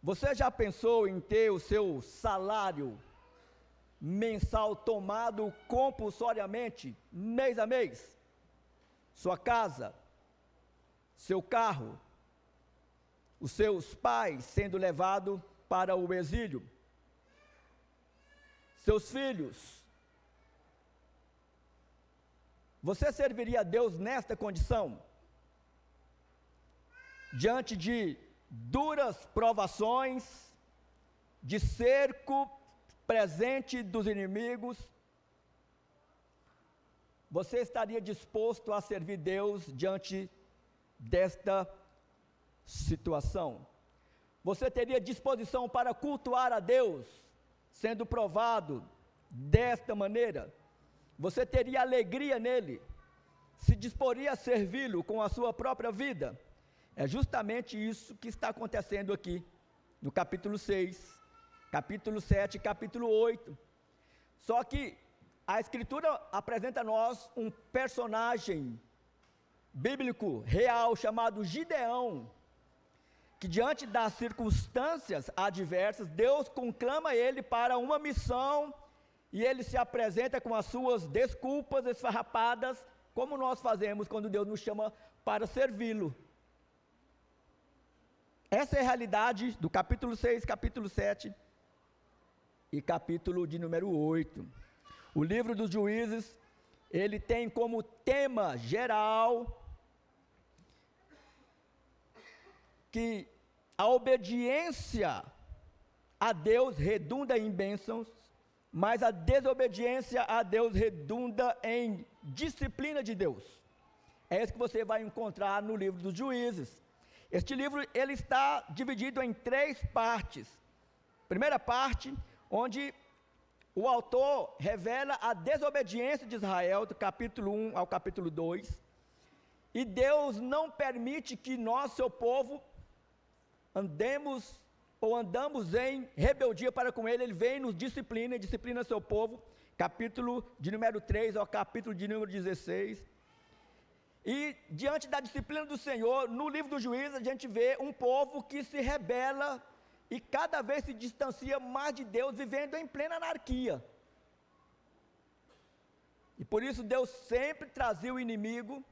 Você já pensou em ter o seu salário mensal tomado compulsoriamente, mês a mês? Sua casa, seu carro, os seus pais sendo levados para o exílio, seus filhos. Você serviria a Deus nesta condição? Diante de duras provações, de cerco presente dos inimigos, você estaria disposto a servir Deus diante desta situação? Você teria disposição para cultuar a Deus, sendo provado desta maneira? Você teria alegria nele? Se disporia a servi-lo com a sua própria vida? É justamente isso que está acontecendo aqui, no capítulo 6, capítulo 7 e capítulo 8. Só que a Escritura apresenta a nós um personagem bíblico real chamado Gideão, que diante das circunstâncias adversas, Deus conclama ele para uma missão, e ele se apresenta com as suas desculpas esfarrapadas, como nós fazemos quando Deus nos chama para servi-lo. Essa é a realidade do capítulo 6, capítulo 7 e capítulo de número 8. O livro dos Juízes, ele tem como tema geral que a obediência a Deus redunda em bênçãos, mas a desobediência a Deus redunda em disciplina de Deus. É isso que você vai encontrar no livro dos Juízes. Este livro, ele está dividido em 3 partes. Primeira parte, onde o autor revela a desobediência de Israel, do capítulo 1 ao capítulo 2, e Deus não permite que nós, seu povo, andamos em rebeldia para com ele. Ele vem e nos disciplina, e disciplina seu povo, capítulo de número 3 ao capítulo de número 16, e diante da disciplina do Senhor, no livro dos Juízes, a gente vê um povo que se rebela, e cada vez se distancia mais de Deus, vivendo em plena anarquia, e por isso Deus sempre trazia o inimigo,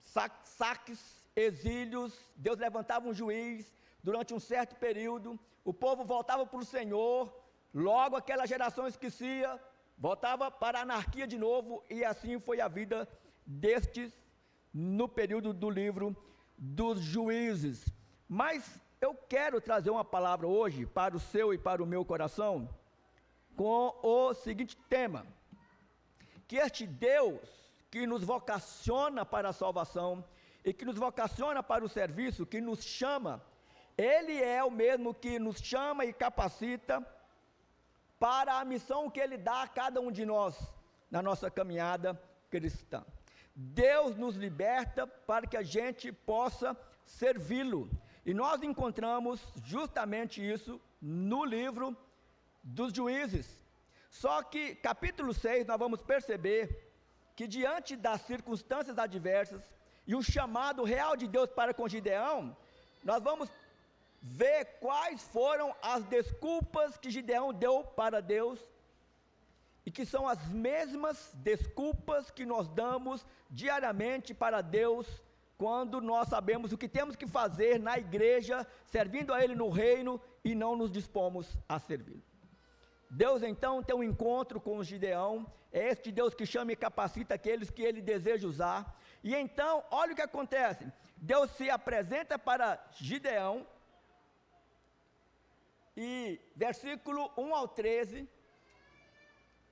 saques, exílios. Deus levantava um juiz, durante um certo período, o povo voltava para o Senhor, logo aquela geração esquecia, voltava para a anarquia de novo, e assim foi a vida destes, no período do livro dos Juízes. Mas eu quero trazer uma palavra hoje, para o seu e para o meu coração, com o seguinte tema: que este Deus, que nos vocaciona para a salvação, e que nos vocaciona para o serviço, que nos chama, Ele é o mesmo que nos chama e capacita para a missão que Ele dá a cada um de nós, na nossa caminhada cristã. Deus nos liberta para que a gente possa servi-lo, e nós encontramos justamente isso no livro dos Juízes. Só que capítulo 6 nós vamos perceber que diante das circunstâncias adversas e o chamado real de Deus para com Gideão, nós vamos ver quais foram as desculpas que Gideão deu para Deus, e que são as mesmas desculpas que nós damos diariamente para Deus, quando nós sabemos o que temos que fazer na igreja, servindo a Ele no reino, e não nos dispomos a servir. Deus então tem um encontro com Gideão. É este Deus que chama e capacita aqueles que Ele deseja usar. E então, olha o que acontece: Deus se apresenta para Gideão, e versículo 1 ao 13,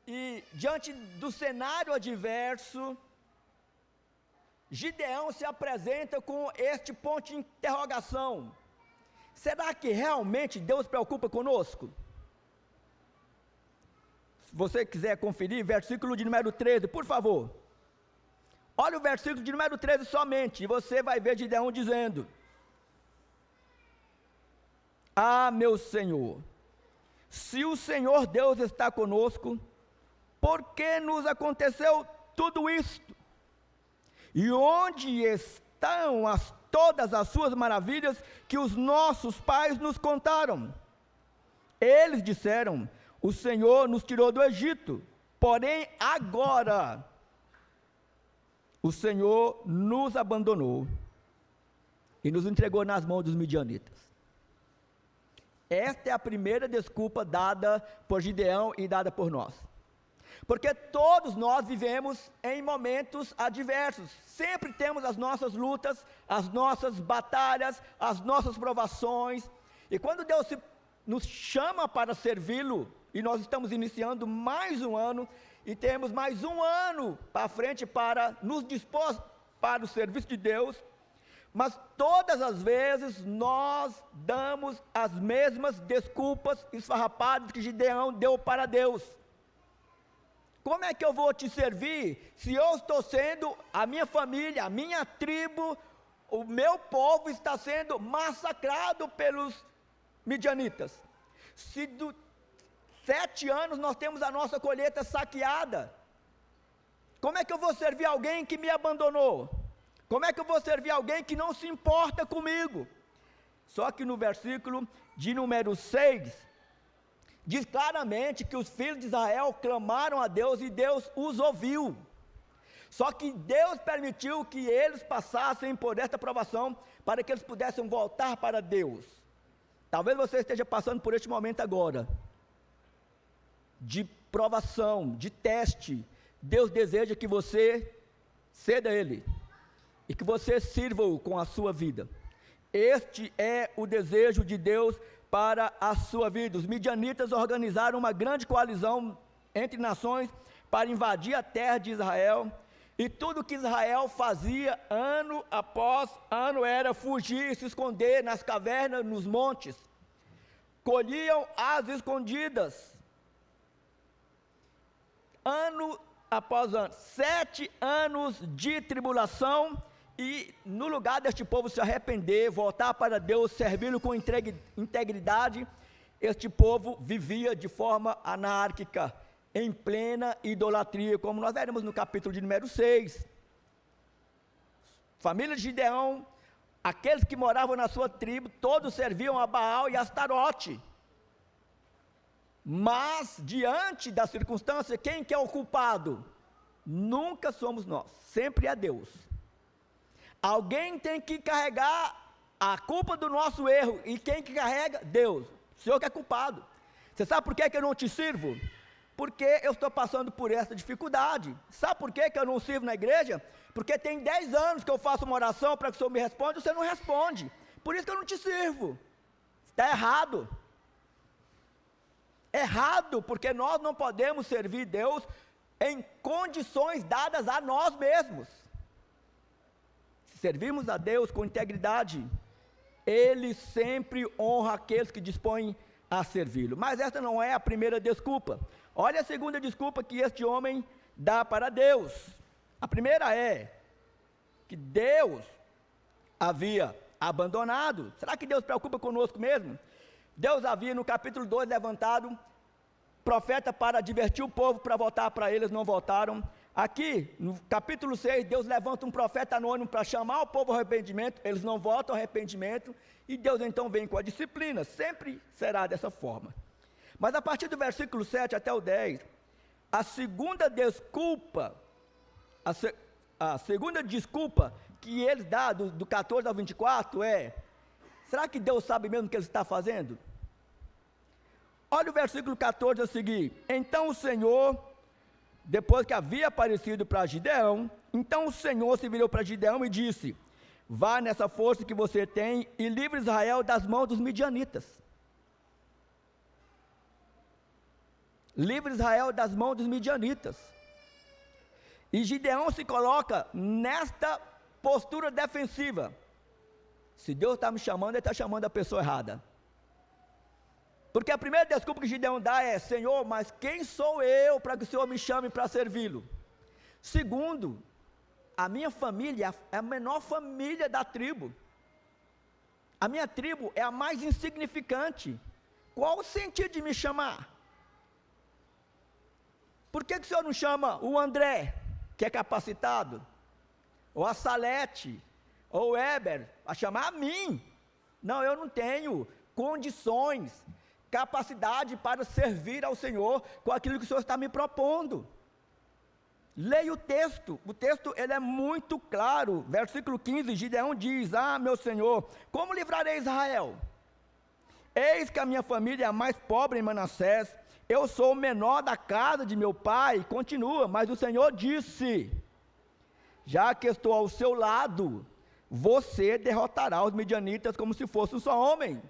e diante do cenário adverso, Gideão se apresenta com este ponto de interrogação: será que realmente Deus se preocupa conosco? Se você quiser conferir, versículo de número 13, por favor. Olha o versículo de número 13 somente, e você vai ver Gideão dizendo: ah, meu Senhor, se o Senhor Deus está conosco, por que nos aconteceu tudo isto? E onde estão as todas as suas maravilhas que os nossos pais nos contaram. Eles disseram: o Senhor nos tirou do Egito, porém agora o Senhor nos abandonou e nos entregou nas mãos dos midianitas. Esta é a primeira desculpa dada por Gideão e dada por nós. Porque todos nós vivemos em momentos adversos, sempre temos as nossas lutas, as nossas batalhas, as nossas provações, e quando Deus nos chama para servi-lo, e nós estamos iniciando mais um ano, e temos mais um ano para frente para nos dispor para o serviço de Deus, mas todas as vezes nós damos as mesmas desculpas esfarrapadas que Gideão deu para Deus. Como é que eu vou te servir se eu estou sendo, a minha família, a minha tribo, o meu povo está sendo massacrado pelos midianitas? Se 7 anos nós temos a nossa colheita saqueada, como é que eu vou servir alguém que me abandonou? Como é que eu vou servir alguém que não se importa comigo? Só que no versículo de número 6, diz claramente que os filhos de Israel clamaram a Deus e Deus os ouviu. Só que Deus permitiu que eles passassem por esta provação para que eles pudessem voltar para Deus. Talvez você esteja passando por este momento agora, de provação, de teste. Deus deseja que você ceda a Ele e que você sirva-o com a sua vida. Este é o desejo de Deus para a sua vida. Os midianitas organizaram uma grande coalizão entre nações para invadir a terra de Israel, e tudo que Israel fazia ano após ano era fugir e se esconder nas cavernas, nos montes. Colhiam as escondidas, ano após ano, 7 anos de tribulação, e no lugar deste povo se arrepender, voltar para Deus, servi-lo com integridade, este povo vivia de forma anárquica, em plena idolatria, como nós veremos no capítulo de número 6. Família de Gideão, aqueles que moravam na sua tribo, todos serviam a Baal e a Astarote. Mas, diante da circunstância, quem que é o culpado? Nunca somos nós, sempre é Deus. Alguém tem que carregar a culpa do nosso erro, e quem que carrega? Deus. O Senhor que é culpado. Você sabe por que eu não te sirvo? Porque eu estou passando por essa dificuldade. Sabe por que eu não sirvo na igreja? Porque tem 10 anos que eu faço uma oração para que o Senhor me responda, e você não responde. Por isso que eu não te sirvo. Está errado. Errado, porque nós não podemos servir Deus em condições dadas a nós mesmos. Se servirmos a Deus com integridade, Ele sempre honra aqueles que dispõem a servi-lo. Mas esta não é a primeira desculpa. Olha a segunda desculpa que este homem dá para Deus. A primeira é que Deus havia abandonado. Será que Deus se preocupa conosco mesmo? Deus havia no capítulo 2 levantado profeta para advertir o povo para voltar para eles, não voltaram. Aqui, no capítulo 6, Deus levanta um profeta anônimo para chamar o povo ao arrependimento, eles não voltam ao arrependimento, e Deus então vem com a disciplina, sempre será dessa forma. Mas a partir do versículo 7 até o 10, a segunda desculpa, a segunda desculpa que ele dá, do 14 ao 24, será que Deus sabe mesmo o que ele está fazendo? Olha o versículo 14 a seguir. Então o Senhor, depois que havia aparecido para Gideão, então o Senhor se virou para Gideão e disse: vá nessa força que você tem e livre Israel das mãos dos midianitas. Livre Israel das mãos dos midianitas. E Gideão se coloca nesta postura defensiva. Se Deus está me chamando, Ele está chamando a pessoa errada. Porque a primeira desculpa que Gideão dá é: Senhor, mas quem sou eu para que o Senhor me chame para servi-lo? Segundo, a minha família é a menor família da tribo. A minha tribo é a mais insignificante. Qual o sentido de me chamar? Por que o Senhor não chama o André, que é capacitado? Ou a Salete, ou Éber, a chamar a mim. Não, eu não tenho condições, capacidade para servir ao Senhor com aquilo que o Senhor está me propondo. Leia o texto ele é muito claro. Versículo 15, Gideão diz: meu Senhor, como livrarei Israel? Eis que a minha família é a mais pobre em Manassés, eu sou o menor da casa de meu pai. Continua, mas o Senhor disse: já que estou ao seu lado, você derrotará os midianitas como se fosse um só homem.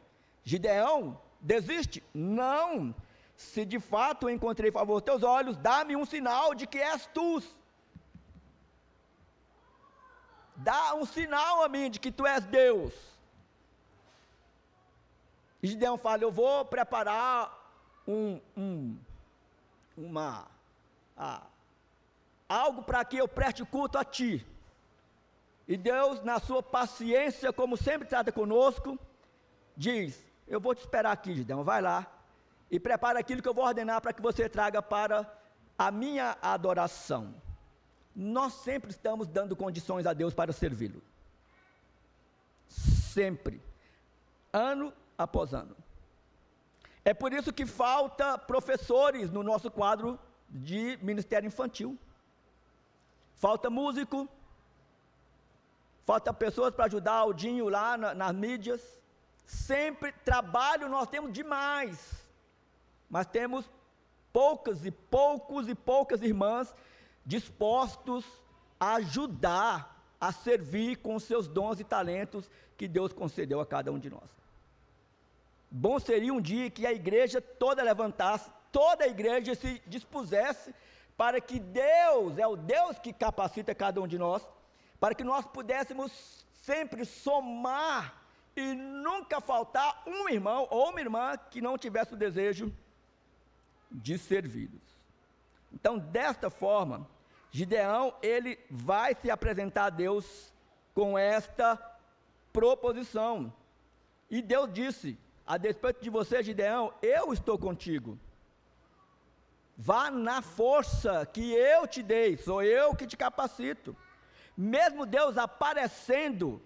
Gideão, desiste? Não. Se de fato encontrei favor aos teus olhos, dá-me um sinal de que és tu. Dá um sinal a mim de que tu és Deus. E Gideão fala: eu vou preparar algo para que eu preste culto a ti. E Deus, na sua paciência, como sempre trata conosco, diz: eu vou te esperar aqui, Gideão, vai lá e prepara aquilo que eu vou ordenar para que você traga para a minha adoração. Nós sempre estamos dando condições a Deus para servi-lo. Sempre. Ano após ano. É por isso que falta professores no nosso quadro de ministério infantil. Falta músico. Falta pessoas para ajudar o Dinho lá nas mídias. Sempre trabalho nós temos demais. Mas temos poucas irmãs dispostos a ajudar, a servir com os seus dons e talentos que Deus concedeu a cada um de nós. Bom seria um dia que a igreja toda levantasse, toda a igreja se dispusesse para que Deus, é o Deus que capacita cada um de nós, para que nós pudéssemos sempre somar e nunca faltar um irmão ou uma irmã que não tivesse o desejo de servi-los. Então, desta forma, Gideão, ele vai se apresentar a Deus com esta proposição. E Deus disse: a despeito de você, Gideão, eu estou contigo. Vá na força que eu te dei, sou eu que te capacito. Mesmo Deus aparecendo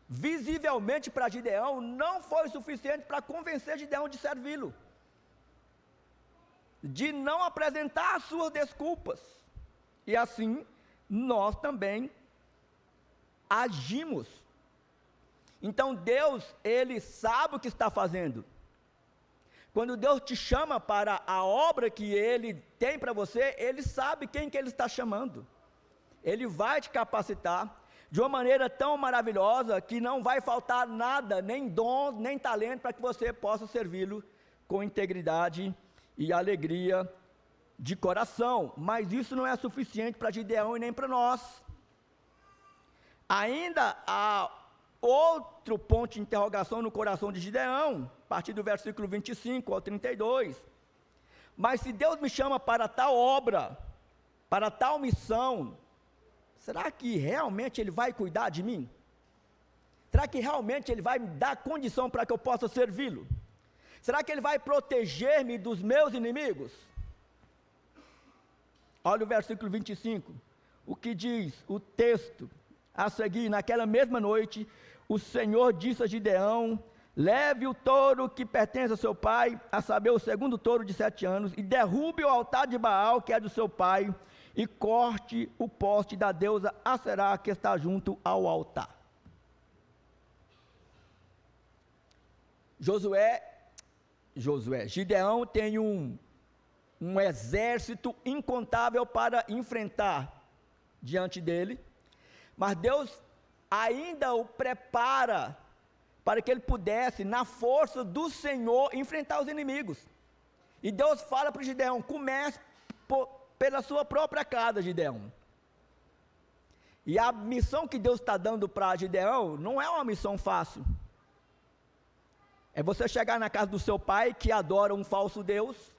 visivelmente para Gideão, não foi suficiente para convencer Gideão de servi-lo, de não apresentar as suas desculpas. E assim, nós também agimos. Então Deus, Ele sabe o que está fazendo. Quando Deus te chama para a obra que Ele tem para você, Ele sabe quem que Ele está chamando. Ele vai te capacitar de uma maneira tão maravilhosa que não vai faltar nada, nem dom, nem talento, para que você possa servi-lo com integridade e alegria de coração. Mas isso não é suficiente para Gideão e nem para nós. Ainda há outro ponto de interrogação no coração de Gideão, a partir do versículo 25 ao 32. Mas se Deus me chama para tal obra, para tal missão, será que realmente Ele vai cuidar de mim? Será que realmente Ele vai me dar condição para que eu possa servi-lo? Será que Ele vai proteger-me dos meus inimigos? Olha o versículo 25, o que diz o texto a seguir: naquela mesma noite, o Senhor disse a Gideão: leve o touro que pertence a seu pai, a saber, o segundo touro de 7 anos, e derrube o altar de Baal, que é do seu pai, e corte o poste da deusa Aserá, que está junto ao altar. Gideão tem um exército incontável para enfrentar diante dele, mas Deus ainda o prepara para que ele pudesse, na força do Senhor, enfrentar os inimigos. E Deus fala para Gideão: comece pela sua própria casa, Gideão. E a missão que Deus está dando para Gideão não é uma missão fácil. É você chegar na casa do seu pai, que adora um falso Deus,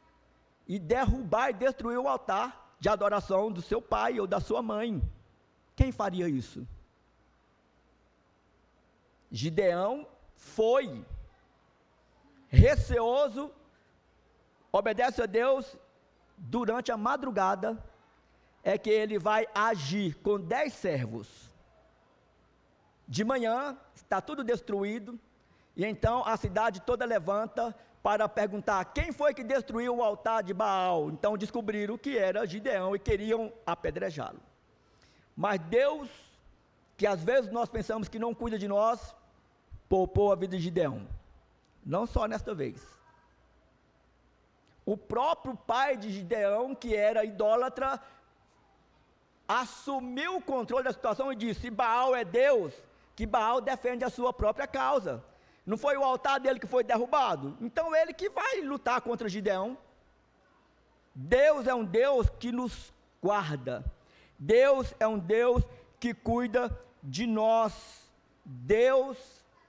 e derrubar e destruir o altar de adoração do seu pai ou da sua mãe. Quem faria isso? Gideão foi receoso, obedece a Deus. Durante a madrugada é que ele vai agir com 10 servos. De manhã, está tudo destruído, e então a cidade toda levanta para perguntar quem foi que destruiu o altar de Baal. Então descobriram que era Gideão e queriam apedrejá-lo. Mas Deus, que às vezes nós pensamos que não cuida de nós, poupou a vida de Gideão. Não só nesta vez. O próprio pai de Gideão, que era idólatra, assumiu o controle da situação e disse: se Baal é Deus, que Baal defende a sua própria causa. Não foi o altar dele que foi derrubado? Então ele que vai lutar contra Gideão. Deus é um Deus que nos guarda. Deus é um Deus que cuida de nós. Deus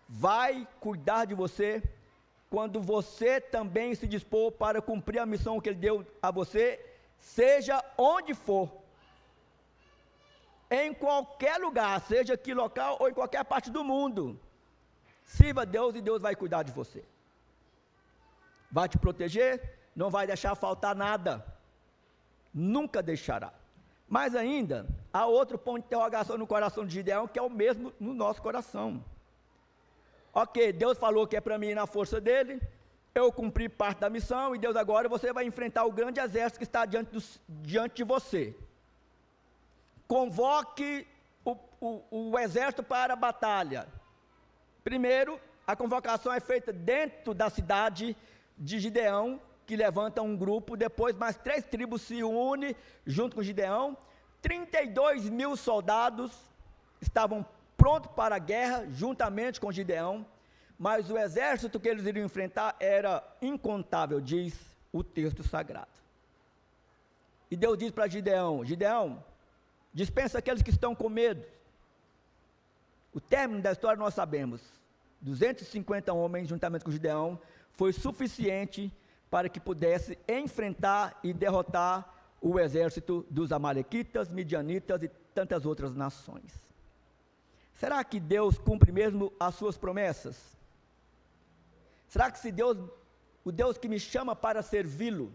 vai cuidar de você quando você também se dispor para cumprir a missão que Ele deu a você, seja onde for. Em qualquer lugar, seja aqui local ou em qualquer parte do mundo. Sirva a Deus e Deus vai cuidar de você. Vai te proteger, não vai deixar faltar nada. Nunca deixará. Mas ainda, há outro ponto de interrogação no coração de Gideão, que é o mesmo no nosso coração. Ok, Deus falou que é para mim ir na força dele, eu cumpri parte da missão, e Deus agora, você vai enfrentar o grande exército que está diante de você. Convoque o exército para a batalha. Primeiro, a convocação é feita dentro da cidade de Gideão, que levanta um grupo, depois mais 3 tribos se unem junto com Gideão, 32 mil soldados estavam prontos para a guerra, juntamente com Gideão, mas o exército que eles iriam enfrentar era incontável, diz o texto sagrado. E Deus diz para Gideão: Gideão, dispensa aqueles que estão com medo. O término da história nós sabemos, 250 homens juntamente com Gideão, foi suficiente para que pudesse enfrentar e derrotar o exército dos amalequitas, midianitas e tantas outras nações. Será que Deus cumpre mesmo as suas promessas? Será que se Deus, o Deus que me chama para servi-lo,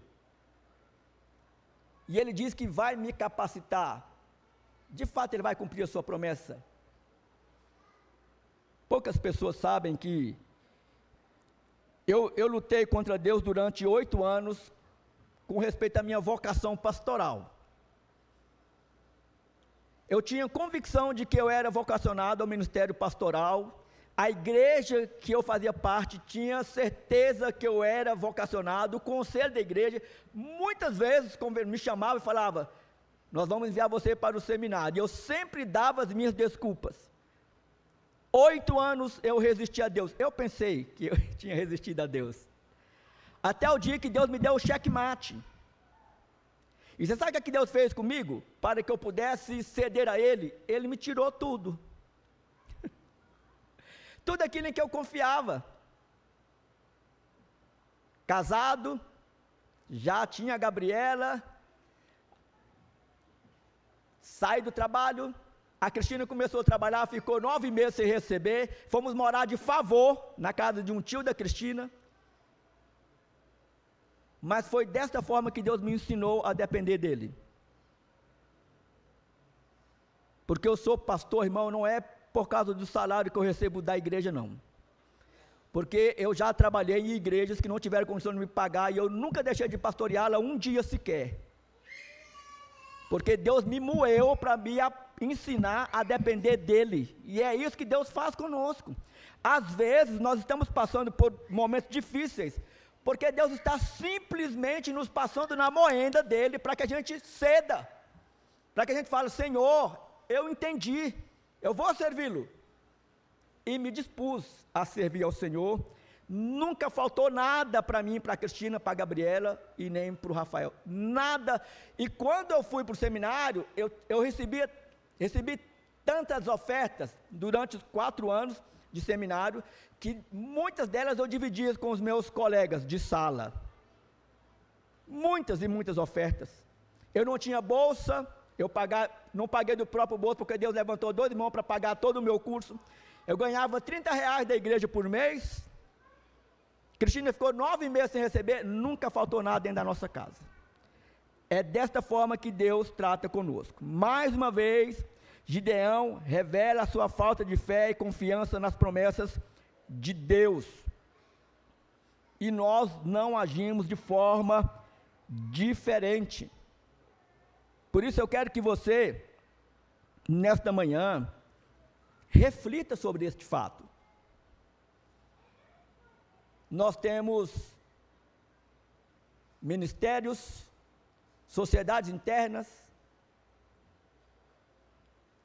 e Ele diz que vai me capacitar, de fato Ele vai cumprir a sua promessa? Poucas pessoas sabem que eu lutei contra Deus durante 8 anos com respeito à minha vocação pastoral. Eu tinha convicção de que eu era vocacionado ao ministério pastoral. A igreja que eu fazia parte tinha certeza que eu era vocacionado. O conselho da igreja, muitas vezes, me chamava e falava: nós vamos enviar você para o seminário. E eu sempre dava as minhas desculpas. 8 anos eu resisti a Deus. Eu pensei que eu tinha resistido a Deus. Até o dia que Deus me deu o checkmate. E você sabe o que Deus fez comigo? Para que eu pudesse ceder a Ele, Ele me tirou tudo. Tudo aquilo em que eu confiava. Casado, já tinha a Gabriela, saí do trabalho, a Cristina começou a trabalhar, ficou 9 meses sem receber, fomos morar de favor na casa de um tio da Cristina, mas foi desta forma que Deus me ensinou a depender dEle. Porque eu sou pastor, irmão, não é por causa do salário que eu recebo da igreja, não. Porque eu já trabalhei em igrejas que não tiveram condição de me pagar, e eu nunca deixei de pastoreá-la um dia sequer. Porque Deus me moeu para me ensinar a depender dEle, e é isso que Deus faz conosco. Às vezes nós estamos passando por momentos difíceis, porque Deus está simplesmente nos passando na moenda dEle, para que a gente ceda, para que a gente fale: Senhor, eu entendi, eu vou servi-lo, e me dispus a servir ao Senhor. Nunca faltou nada para mim, para a Cristina, para a Gabriela e nem para o Rafael, nada. E quando eu fui para o seminário, eu recebi tantas ofertas durante os 4 anos de seminário, que muitas delas eu dividia com os meus colegas de sala. Muitas e muitas ofertas. Eu não tinha bolsa, não paguei do próprio bolso, porque Deus levantou 2 irmãos para pagar todo o meu curso. Eu ganhava R$30 da igreja por mês. Cristina ficou 9 meses sem receber, nunca faltou nada dentro da nossa casa. É desta forma que Deus trata conosco. Mais uma vez, Gideão revela a sua falta de fé e confiança nas promessas de Deus. E nós não agimos de forma diferente. Por isso eu quero que você, nesta manhã, reflita sobre este fato. Nós temos ministérios, sociedades internas.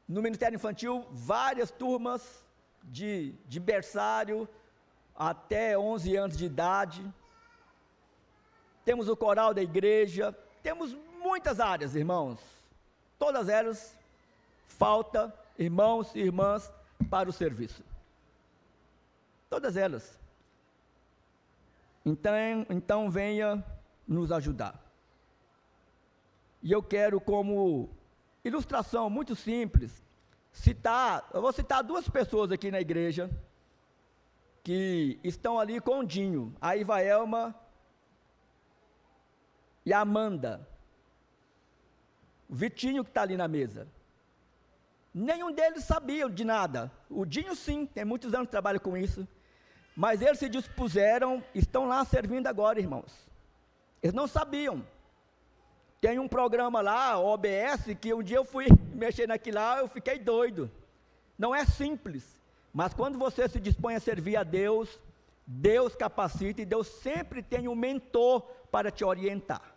No Ministério Infantil, várias turmas de berçário até 11 anos de idade. Temos o coral da igreja, temos muitas áreas, irmãos. Todas elas falta irmãos e irmãs para o serviço. Todas elas. Então venha nos ajudar. E eu quero, como ilustração muito simples, eu vou citar duas pessoas aqui na igreja que estão ali com o Dinho, a Ivaelma e a Amanda. O Vitinho que está ali na mesa. Nenhum deles sabia de nada. O Dinho sim, tem muitos anos que trabalha com isso. Mas eles se dispuseram, estão lá servindo agora, irmãos. Eles não sabiam. Tem um programa lá, OBS, que um dia eu fui mexer naquilo lá, eu fiquei doido. Não é simples, mas quando você se dispõe a servir a Deus, Deus capacita e Deus sempre tem um mentor para te orientar.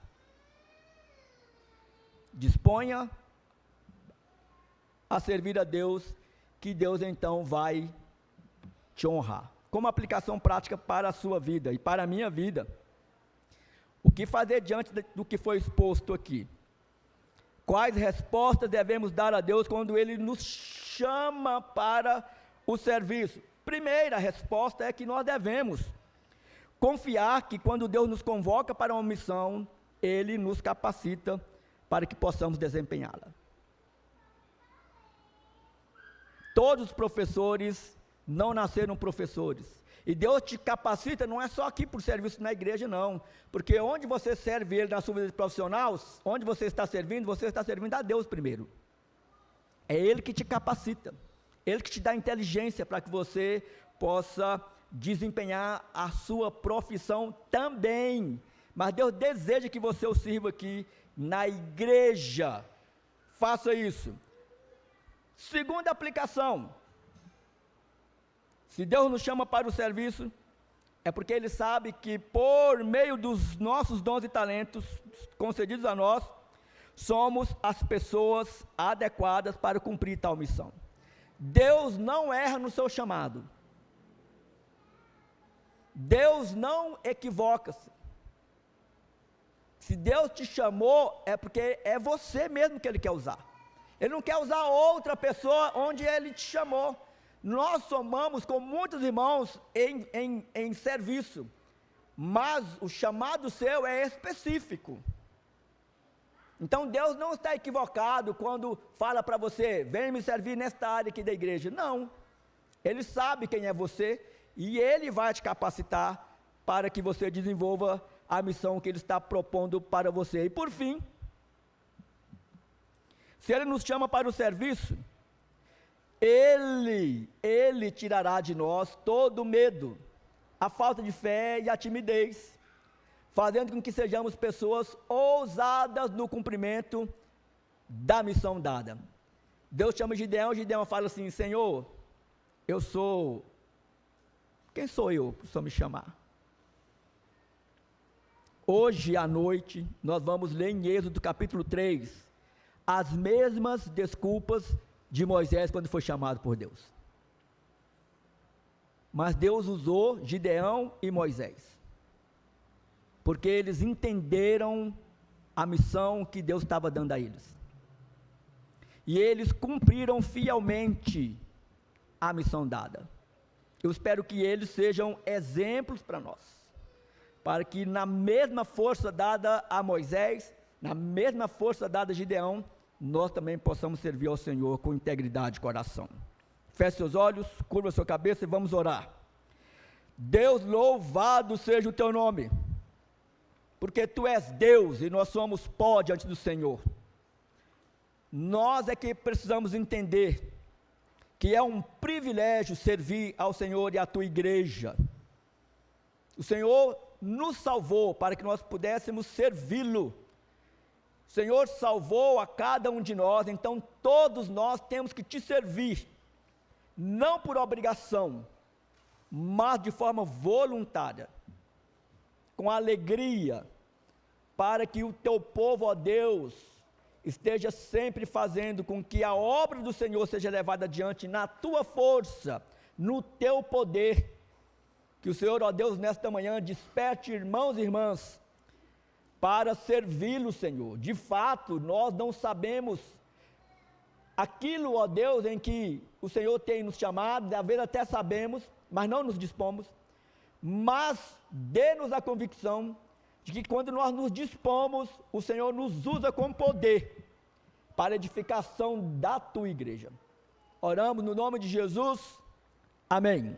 Disponha a servir a Deus, que Deus então vai te honrar. Como aplicação prática para a sua vida e para a minha vida. O que fazer diante do que foi exposto aqui? Quais respostas devemos dar a Deus quando Ele nos chama para o serviço? Primeira resposta é que nós devemos confiar que quando Deus nos convoca para uma missão, Ele nos capacita para que possamos desempenhá-la. Todos os professores não nasceram professores. E Deus te capacita, não é só aqui por serviço na igreja, não. Porque onde você serve Ele na sua vida profissional, onde você está servindo a Deus primeiro. É Ele que te capacita. Ele que te dá inteligência para que você possa desempenhar a sua profissão também. Mas Deus deseja que você o sirva aqui na igreja. Faça isso. Segunda aplicação. Se Deus nos chama para o serviço, é porque Ele sabe que por meio dos nossos dons e talentos concedidos a nós, somos as pessoas adequadas para cumprir tal missão. Deus não erra no seu chamado. Deus não equivoca-se. Se Deus te chamou, é porque é você mesmo que Ele quer usar. Ele não quer usar outra pessoa onde Ele te chamou. Nós somamos com muitos irmãos em serviço, mas o chamado seu é específico. Então Deus não está equivocado quando fala para você, vem me servir nesta área aqui da igreja. Não, Ele sabe quem é você e Ele vai te capacitar para que você desenvolva a missão que Ele está propondo para você. E por fim, se Ele nos chama para o serviço, Ele tirará de nós todo o medo, a falta de fé e a timidez, fazendo com que sejamos pessoas ousadas no cumprimento da missão dada. Deus chama Gideão, Gideão fala assim, Senhor, quem sou eu para o Senhor me chamar? Hoje à noite, nós vamos ler em Êxodo capítulo 3, as mesmas desculpas de Moisés quando foi chamado por Deus. Mas Deus usou Gideão e Moisés, porque eles entenderam a missão que Deus estava dando a eles. E eles cumpriram fielmente a missão dada. Eu espero que eles sejam exemplos para nós, para que na mesma força dada a Moisés, na mesma força dada a Gideão, nós também possamos servir ao Senhor com integridade de coração. Feche seus olhos, curva sua cabeça e vamos orar. Deus, louvado seja o teu nome, porque tu és Deus e nós somos pó diante do Senhor. nós é que precisamos entender que é um privilégio servir ao Senhor e à tua igreja. O Senhor nos salvou para que nós pudéssemos servi-lo. O Senhor salvou a cada um de nós, então todos nós temos que te servir, não por obrigação, mas de forma voluntária, com alegria, para que o teu povo, ó Deus, esteja sempre fazendo com que a obra do Senhor seja levada adiante na tua força, no teu poder. Que o Senhor, ó Deus, nesta manhã desperte irmãos e irmãs para servi-lo, Senhor. De fato, nós não sabemos aquilo, ó Deus, em que o Senhor tem nos chamado, às vezes até sabemos, mas não nos dispomos, mas dê-nos a convicção de que quando nós nos dispomos, o Senhor nos usa com poder para a edificação da tua igreja. Oramos no nome de Jesus, amém.